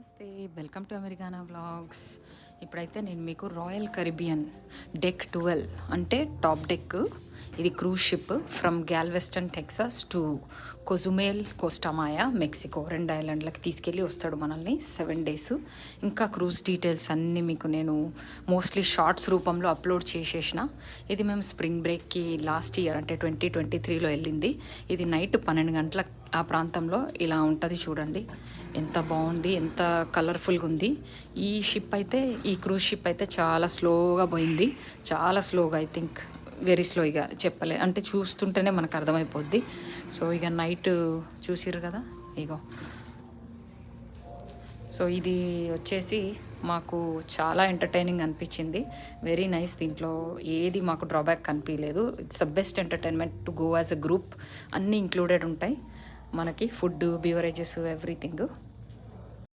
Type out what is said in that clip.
నమస్తే, welcome to అమెరికానా vlogs. ఇప్పుడైతే నేను మీకు రాయల్ కరిబియన్ డెక్ 12 అంటే టాప్ డెక్, ఇది cruise ship from Galveston Texas to Cozumel Costa Maya Mexico, 2 ఐలాండ్లకి తీసుకెళ్ళి వస్తాడు మనల్ని 7 days. ఇంకా క్రూజ్ డీటెయిల్స్ అన్నీ మీకు నేను మోస్ట్లీ షార్ట్స్ రూపంలో అప్లోడ్ చేసేసిన. ఇది మేము స్ప్రింగ్ బ్రేక్కి లాస్ట్ ఇయర్ అంటే 2023లో వెళ్ళింది. ఇది నైట్ 12 గంటల ఆ ప్రాంతంలో ఇలా ఉంటుంది. చూడండి ఎంత బాగుంది, ఎంత కలర్ఫుల్గా ఉంది. ఈ షిప్ అయితే, ఈ క్రూజ్ షిప్ అయితే చాలా స్లోగా పోయింది, చాలా స్లోగా, ఐ థింక్ వెరీ స్లో. ఇక చెప్పలే అంటే చూస్తుంటేనే మనకు అర్థమైపోద్ది. సో ఇక నైట్ చూసిర్రు కదా, ఇగో. సో ఇది వచ్చేసి మాకు చాలా ఎంటర్టైనింగ్ అనిపించింది, వెరీ నైస్. దీంట్లో ఏది మాకు డ్రాబ్యాక్ కనిపించలేదు. It's the best entertainment to go as a group. అన్నీ ఇంక్లూడెడ్ ఉంటాయి మనకి, ఫుడ్, బివరేజెస్, ఎవ్రీథింగ్.